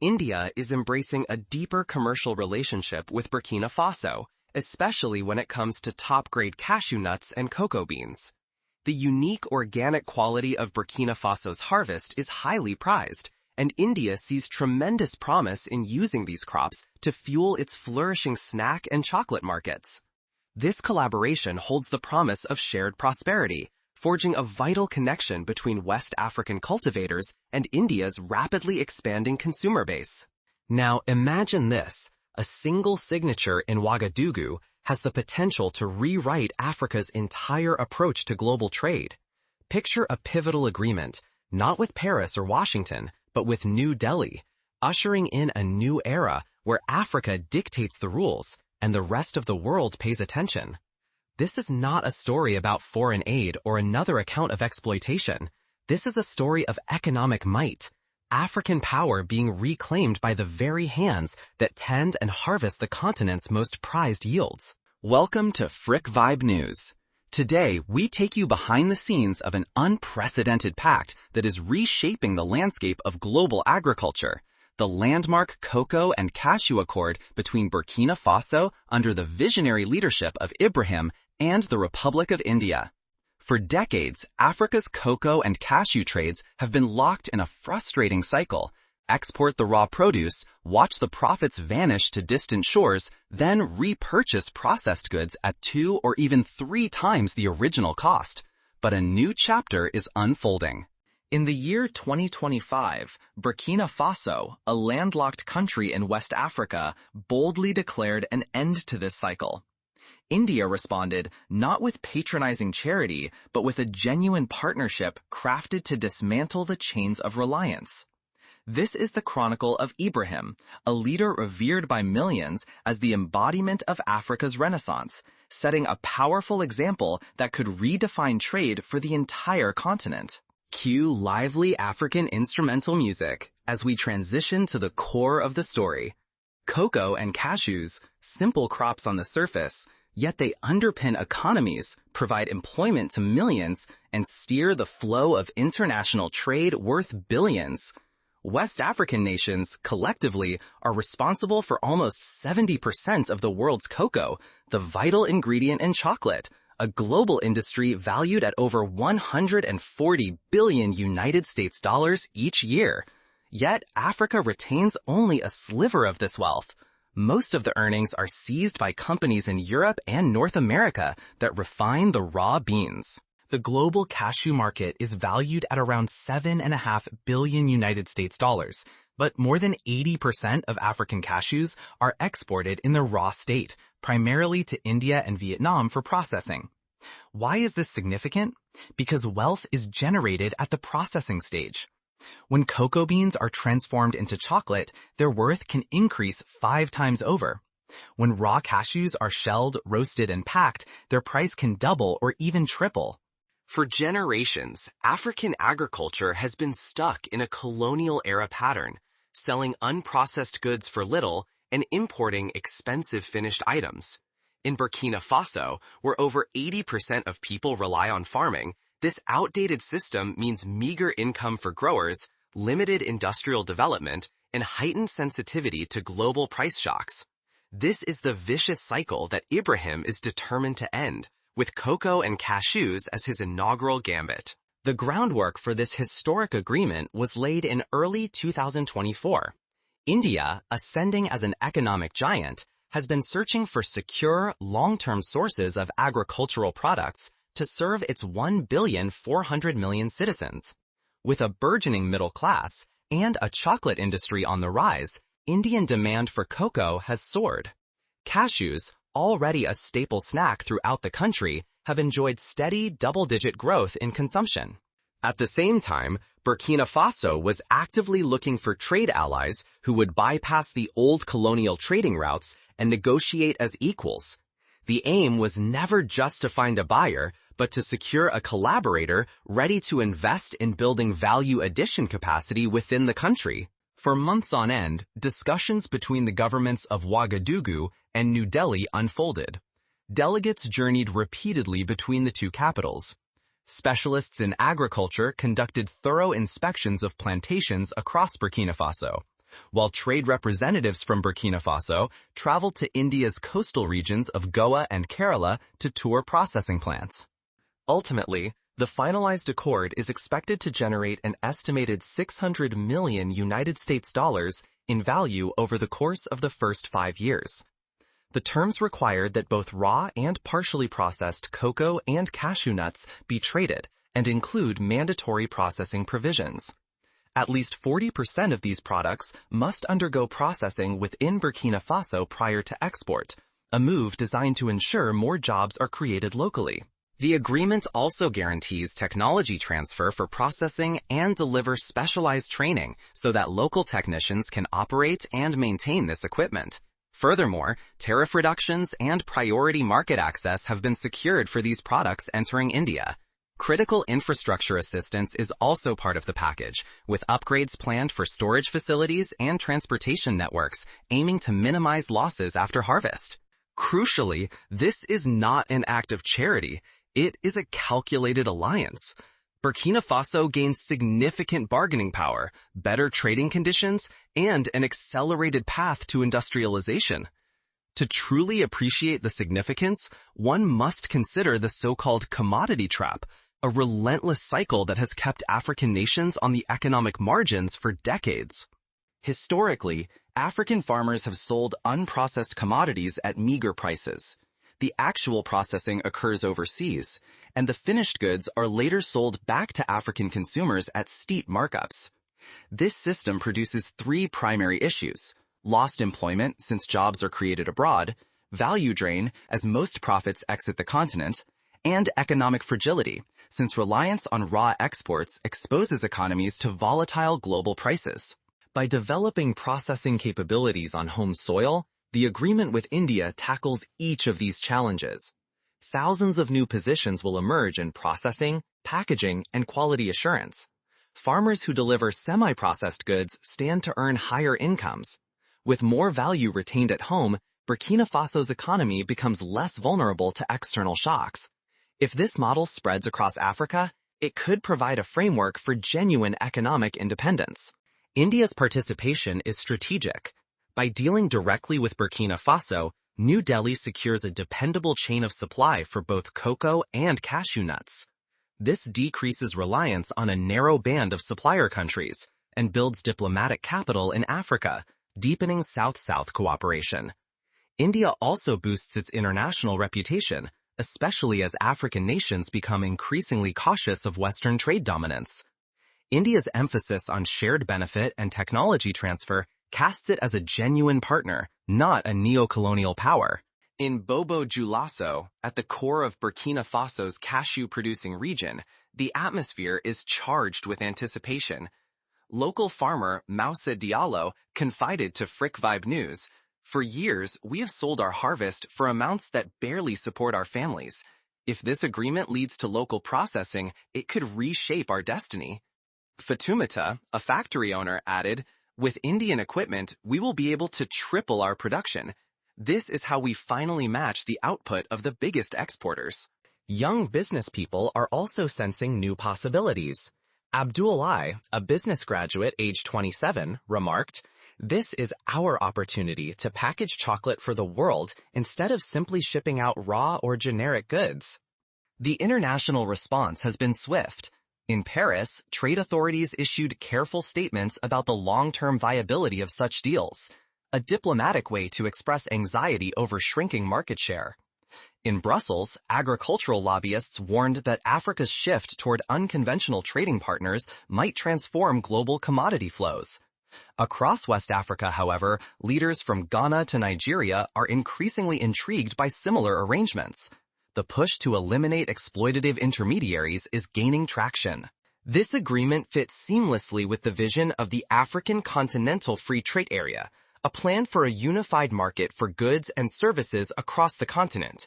India is embracing a deeper commercial relationship with Burkina Faso, especially when it comes to top-grade cashew nuts and cocoa beans. The unique organic quality of Burkina Faso's harvest is highly prized, and India sees tremendous promise in using these crops to fuel its flourishing snack and chocolate markets. This collaboration holds the promise of shared prosperity, forging a vital connection between West African cultivators and India's rapidly expanding consumer base. Now imagine this: a single signature in Ouagadougou has the potential to rewrite Africa's entire approach to global trade. Picture a pivotal agreement, not with Paris or Washington, but with New Delhi, ushering in a new era where Africa dictates the rules and the rest of the world pays attention. This is not a story about foreign aid or another account of exploitation. This is a story of economic might, African power being reclaimed by the very hands that tend and harvest the continent's most prized yields. Welcome to Frick Vibe News. Today, we take you behind the scenes of an unprecedented pact that is reshaping the landscape of global agriculture, the landmark Cocoa and Cashew Accord between Burkina Faso under the visionary leadership of Ibrahim and the Republic of India. For decades, Africa's cocoa and cashew trades have been locked in a frustrating cycle. Export the raw produce, watch the profits vanish to distant shores, then repurchase processed goods at 2 or even 3 times the original cost. But a new chapter is unfolding. In the year 2025, Burkina Faso, a landlocked country in West Africa, boldly declared an end to this cycle. India responded not with patronizing charity, but with a genuine partnership crafted to dismantle the chains of reliance. This is the chronicle of Ibrahim, a leader revered by millions as the embodiment of Africa's Renaissance, setting a powerful example that could redefine trade for the entire continent. Cue lively African instrumental music as we transition to the core of the story. Cocoa and cashews, simple crops on the surface, yet they underpin economies, provide employment to millions, and steer the flow of international trade worth billions. West African nations, collectively, are responsible for almost 70% of the world's cocoa, the vital ingredient in chocolate, a global industry valued at over 140 billion United States dollars each year. Yet, Africa retains only a sliver of this wealth. Most of the earnings are seized by companies in Europe and North America that refine the raw beans. The global cashew market is valued at around 7.5 billion United States dollars, but more than 80% of African cashews are exported in their raw state, primarily to India and Vietnam for processing. Why is this significant? Because wealth is generated at the processing stage. When cocoa beans are transformed into chocolate, their worth can increase 5 times over. When raw cashews are shelled, roasted, and packed, their price can double or even triple. For generations, African agriculture has been stuck in a colonial-era pattern, selling unprocessed goods for little and importing expensive finished items. In Burkina Faso, where over 80% of people rely on farming, this outdated system means meager income for growers, limited industrial development, and heightened sensitivity to global price shocks. This is the vicious cycle that Ibrahim is determined to end, with cocoa and cashews as his inaugural gambit. The groundwork for this historic agreement was laid in early 2024. India, ascending as an economic giant, has been searching for secure, long-term sources of agricultural products to serve its 1.4 billion citizens. With a burgeoning middle class and a chocolate industry on the rise, Indian demand for cocoa has soared. Cashews, already a staple snack throughout the country, have enjoyed steady double-digit growth in consumption. At the same time, Burkina Faso was actively looking for trade allies who would bypass the old colonial trading routes and negotiate as equals. The aim was never just to find a buyer, but to secure a collaborator ready to invest in building value addition capacity within the country. For months on end, discussions between the governments of Ouagadougou and New Delhi unfolded. Delegates journeyed repeatedly between the two capitals. Specialists in agriculture conducted thorough inspections of plantations across Burkina Faso. while trade representatives from Burkina Faso traveled to India's coastal regions of Goa and Kerala to tour processing plants. Ultimately, the finalized accord is expected to generate an estimated 600 million United States dollars in value over the course of the first 5 years. The terms required that both raw and partially processed cocoa and cashew nuts be traded and include mandatory processing provisions. At least 40% of these products must undergo processing within Burkina Faso prior to export, a move designed to ensure more jobs are created locally. The agreement also guarantees technology transfer for processing and delivers specialized training so that local technicians can operate and maintain this equipment. Furthermore, tariff reductions and priority market access have been secured for these products entering India. Critical infrastructure assistance is also part of the package, with upgrades planned for storage facilities and transportation networks, aiming to minimize losses after harvest. Crucially, this is not an act of charity. It is a calculated alliance. Burkina Faso gains significant bargaining power, better trading conditions, and an accelerated path to industrialization. To truly appreciate the significance, one must consider the so-called commodity trap, a relentless cycle that has kept African nations on the economic margins for decades. Historically, African farmers have sold unprocessed commodities at meager prices. The actual processing occurs overseas, and the finished goods are later sold back to African consumers at steep markups. This system produces 3 primary issues: lost employment, since jobs are created abroad, value drain, as most profits exit the continent, and economic fragility, since reliance on raw exports exposes economies to volatile global prices. By developing processing capabilities on home soil, the agreement with India tackles each of these challenges. Thousands of new positions will emerge in processing, packaging, and quality assurance. Farmers who deliver semi-processed goods stand to earn higher incomes. With more value retained at home, Burkina Faso's economy becomes less vulnerable to external shocks. If this model spreads across Africa, it could provide a framework for genuine economic independence. India's participation is strategic. By dealing directly with Burkina Faso, New Delhi secures a dependable chain of supply for both cocoa and cashew nuts. This decreases reliance on a narrow band of supplier countries and builds diplomatic capital in Africa, deepening South-South cooperation. India also boosts its international reputation, especially as African nations become increasingly cautious of Western trade dominance. India's emphasis on shared benefit and technology transfer casts it as a genuine partner, not a neo-colonial power. In Bobo Dioulasso, at the core of Burkina Faso's cashew-producing region, the atmosphere is charged with anticipation. Local farmer Moussa Diallo confided to Frick Vibe News, "For years, we have sold our harvest for amounts that barely support our families. If this agreement leads to local processing, it could reshape our destiny." Fatoumata, a factory owner, added, "With Indian equipment, we will be able to triple our production. This is how we finally match the output of the biggest exporters." Young business people are also sensing new possibilities. Abdulai, a business graduate aged 27, remarked, "This is our opportunity to package chocolate for the world instead of simply shipping out raw or generic goods." The international response has been swift. In Paris, trade authorities issued careful statements about the long-term viability of such deals, a diplomatic way to express anxiety over shrinking market share. In Brussels, agricultural lobbyists warned that Africa's shift toward unconventional trading partners might transform global commodity flows. Across West Africa, however, leaders from Ghana to Nigeria are increasingly intrigued by similar arrangements. The push to eliminate exploitative intermediaries is gaining traction. This agreement fits seamlessly with the vision of the African Continental Free Trade Area, a plan for a unified market for goods and services across the continent.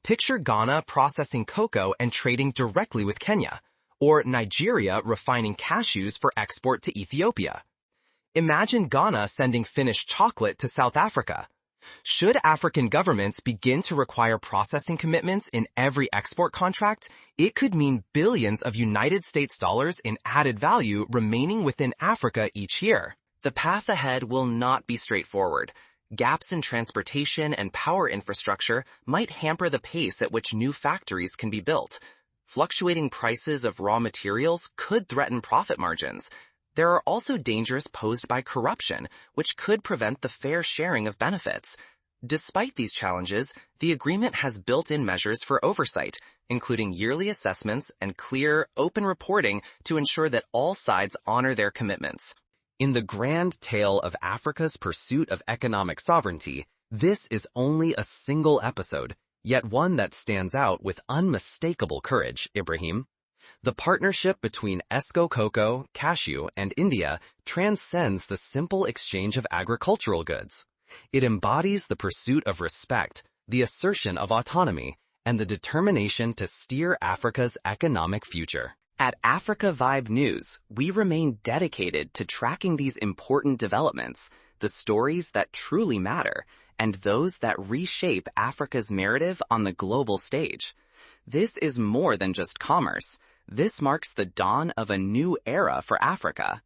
Picture Ghana processing cocoa and trading directly with Kenya, or Nigeria refining cashews for export to Ethiopia. Imagine Ghana sending finished chocolate to South Africa. Should African governments begin to require processing commitments in every export contract, it could mean billions of United States dollars in added value remaining within Africa each year. The path ahead will not be straightforward. Gaps in transportation and power infrastructure might hamper the pace at which new factories can be built. Fluctuating prices of raw materials could threaten profit margins. There are also dangers posed by corruption, which could prevent the fair sharing of benefits. Despite these challenges, the agreement has built-in measures for oversight, including yearly assessments and clear, open reporting to ensure that all sides honor their commitments. In the grand tale of Africa's pursuit of economic sovereignty, this is only a single episode, yet one that stands out with unmistakable courage, Ibrahim. The partnership between Esco Cocoa, Cashew, and India transcends the simple exchange of agricultural goods. It embodies the pursuit of respect, the assertion of autonomy, and the determination to steer Africa's economic future. At Africa Vibe News, we remain dedicated to tracking these important developments, the stories that truly matter, and those that reshape Africa's narrative on the global stage. This is more than just commerce. This marks the dawn of a new era for Africa,